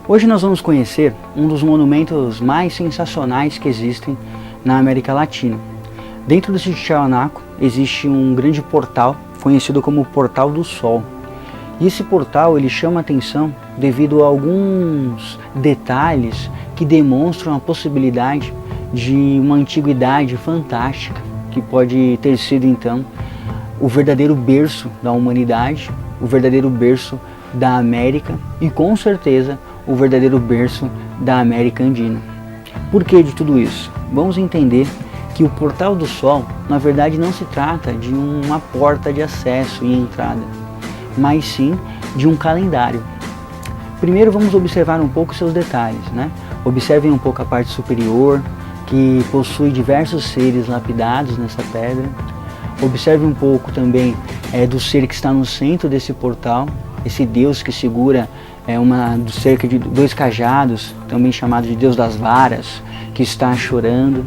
Hoje nós vamos conhecer um dos monumentos mais sensacionais que existem na América Latina. Dentro do sítio Tiahuanaco existe um grande portal conhecido como o Portal do Sol. E esse portal ele chama a atenção devido a alguns detalhes que demonstram a possibilidade de uma antiguidade fantástica, que pode ter sido então o verdadeiro berço da humanidade, o verdadeiro berço da América e com certeza o verdadeiro berço da América Andina. Por que de tudo isso? Vamos entender que o Portal do Sol, na verdade, não se trata de uma porta de acesso e entrada, mas sim de um calendário. Primeiro vamos observar um pouco seus detalhes, né? Observem um pouco a parte superior, que possui diversos seres lapidados nessa pedra. Observe um pouco também do ser que está no centro desse portal, esse Deus que segura cerca de 2 cajados, também chamado de Deus das varas, que está chorando.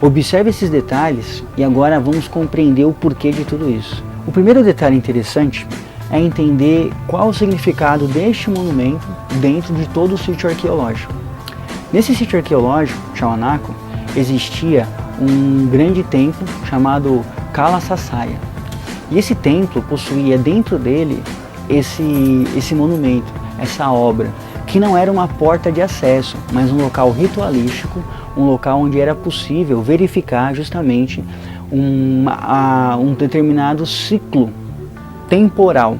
Observe esses detalhes e agora vamos compreender o porquê de tudo isso. O primeiro detalhe interessante é entender qual o significado deste monumento dentro de todo o sítio arqueológico. Nesse sítio arqueológico, Tiahuanaco, existia um grande templo chamado Kala Sasaya. E esse templo possuía dentro dele esse monumento, essa obra, que não era uma porta de acesso, mas um local ritualístico, um local onde era possível verificar justamente um determinado ciclo temporal.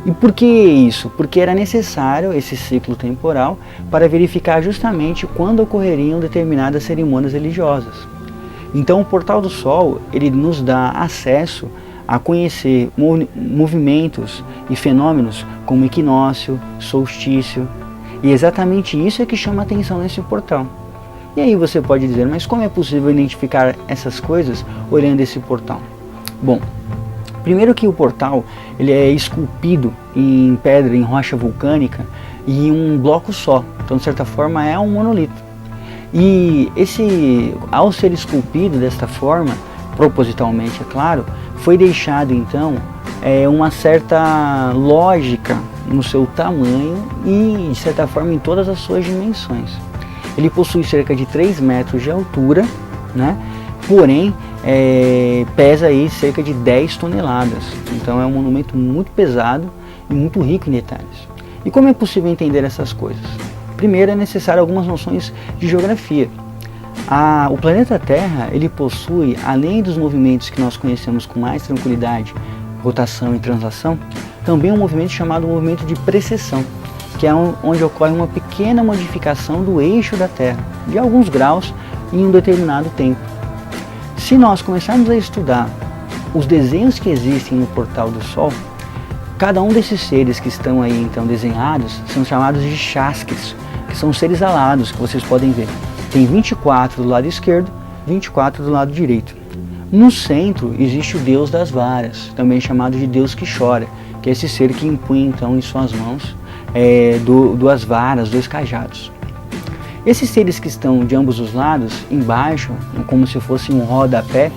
E por que isso? Porque era necessário esse ciclo temporal para verificar justamente quando ocorreriam determinadas cerimônias religiosas. Então o Portal do Sol, ele nos dá acesso a conhecer movimentos e fenômenos como equinócio, solstício, e exatamente isso é que chama a atenção nesse portal. E aí você pode dizer, mas como é possível identificar essas coisas olhando esse portal? Bom, primeiro que o portal ele é esculpido em pedra, em rocha vulcânica e em um bloco só, então de certa forma é um monolito. E ao ser esculpido desta forma, propositalmente é claro, foi deixado então uma certa lógica no seu tamanho e de certa forma em todas as suas dimensões. Ele possui cerca de 3 metros de altura, né? Porém pesa aí cerca de 10 toneladas, então é um monumento muito pesado e muito rico em detalhes. E como é possível entender essas coisas? Primeiro é necessário algumas noções de geografia. O planeta Terra ele possui, além dos movimentos que nós conhecemos com mais tranquilidade, rotação e translação, também um movimento chamado movimento de precessão, que é onde ocorre uma pequena modificação do eixo da Terra, de alguns graus em um determinado tempo. Se nós começarmos a estudar os desenhos que existem no Portal do Sol, cada um desses seres que estão aí então desenhados são chamados de chasques, que são seres alados que vocês podem ver. Tem 24 do lado esquerdo, 24 do lado direito. No centro existe o Deus das varas, também chamado de Deus que chora, que é esse ser que impunha então em suas mãos 2 varas, 2 cajados. Esses seres que estão de ambos os lados, embaixo, como se fosse um rodapé,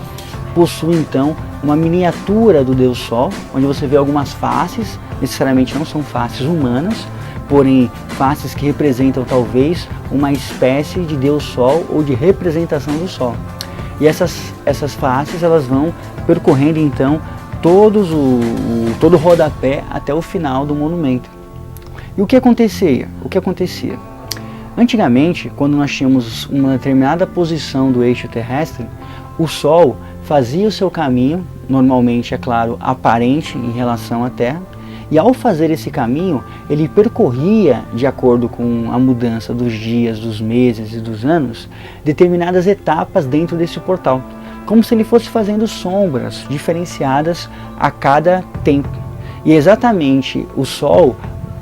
possuem então uma miniatura do Deus Sol, onde você vê algumas faces, necessariamente não são faces humanas, porém faces que representam talvez uma espécie de Deus Sol ou de representação do Sol. E essas faces elas vão percorrendo então todo o rodapé até o final do monumento. E o que acontecia? Antigamente, quando nós tínhamos uma determinada posição do eixo terrestre, o Sol fazia o seu caminho, normalmente, é claro, aparente em relação à Terra, e ao fazer esse caminho, ele percorria, de acordo com a mudança dos dias, dos meses e dos anos, determinadas etapas dentro desse portal, como se ele fosse fazendo sombras diferenciadas a cada tempo. E exatamente o Sol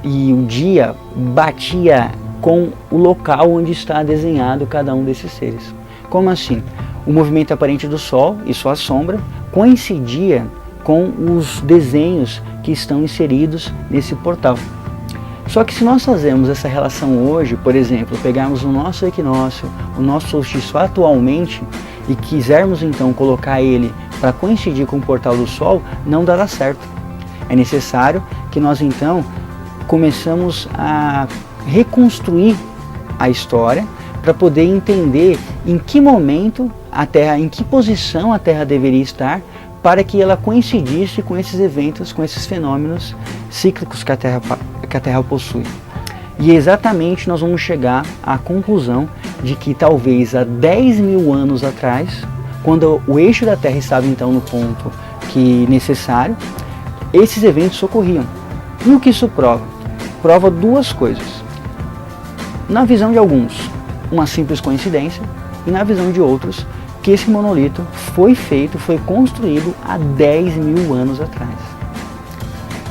e o dia batia com o local onde está desenhado cada um desses seres. Como assim? O movimento aparente do Sol e sua sombra coincidia com os desenhos que estão inseridos nesse portal. Só que se nós fazemos essa relação hoje, por exemplo, pegarmos o nosso equinócio, o nosso solstício atualmente e quisermos então colocar ele para coincidir com o Portal do Sol, não dará certo. É necessário que nós então começamos a reconstruir a história para poder entender em que momento a Terra, em que posição a Terra deveria estar para que ela coincidisse com esses eventos, com esses fenômenos cíclicos que a Terra possui. E exatamente nós vamos chegar à conclusão de que talvez há 10 mil anos atrás, quando o eixo da Terra estava então no ponto que necessário, esses eventos ocorriam. E o que isso prova? Prova duas coisas. Na visão de alguns, uma simples coincidência, e na visão de outros, que esse monolito foi construído há 10 mil anos atrás.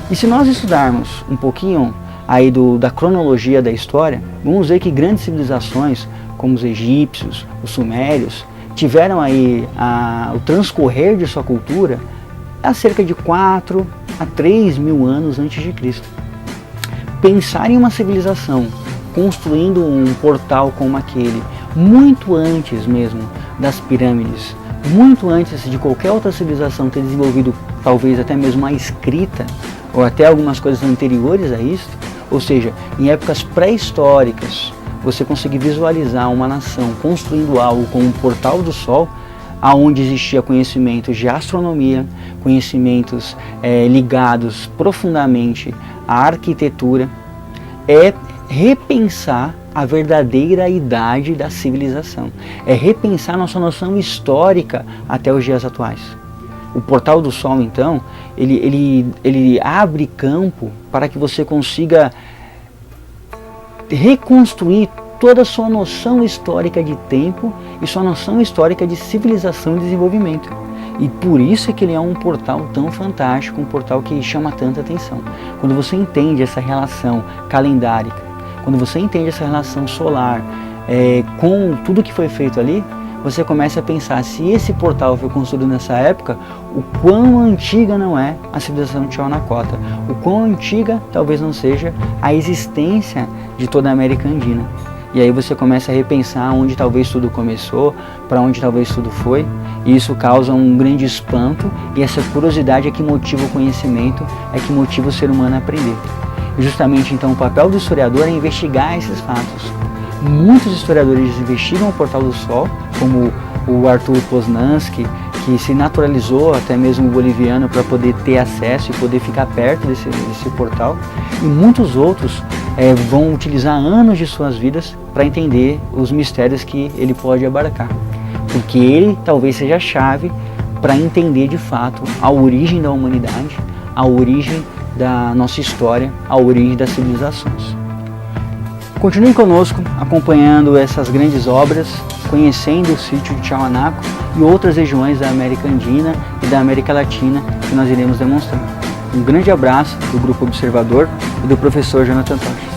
E se nós estudarmos um pouquinho aí da cronologia da história, vamos ver que grandes civilizações, como os egípcios, os sumérios, tiveram aí o transcorrer de sua cultura há cerca de 4 a 3 mil anos antes de Cristo. Pensar em uma civilização construindo um portal como aquele, muito antes mesmo das pirâmides, muito antes de qualquer outra civilização ter desenvolvido talvez até mesmo a escrita, ou até algumas coisas anteriores a isso, ou seja, em épocas pré-históricas, você conseguir visualizar uma nação construindo algo como um portal do Sol, aonde existia conhecimentos de astronomia, conhecimentos ligados profundamente à arquitetura, é repensar a verdadeira idade da civilização, é repensar nossa noção histórica até os dias atuais. O Portal do Sol, então, ele abre campo para que você consiga reconstruir toda a sua noção histórica de tempo e sua noção histórica de civilização e desenvolvimento. E por isso é que ele é um portal tão fantástico, um portal que chama tanta atenção. Quando você entende essa relação calendárica, quando você entende essa relação solar com tudo que foi feito ali, você começa a pensar, se esse portal foi construído nessa época, o quão antiga não é a civilização de Tiwanaku, o quão antiga talvez não seja a existência de toda a América Andina. E aí você começa a repensar onde talvez tudo começou, para onde talvez tudo foi, e isso causa um grande espanto, e essa curiosidade é que motiva o conhecimento, é que motiva o ser humano a aprender. E justamente então o papel do historiador é investigar esses fatos. Muitos historiadores investigam o Portal do Sol, como o Arthur Poznansky, que se naturalizou até mesmo boliviano para poder ter acesso e poder ficar perto desse portal, e muitos outros vão utilizar anos de suas vidas para entender os mistérios que ele pode abarcar, porque ele talvez seja a chave para entender de fato a origem da humanidade, a origem da nossa história, a origem das civilizações. Continue conosco, acompanhando essas grandes obras, conhecendo o sítio de Tiwanaku e outras regiões da América Andina e da América Latina que nós iremos demonstrar. Um grande abraço do Grupo Observador e do professor Jonathan Toches.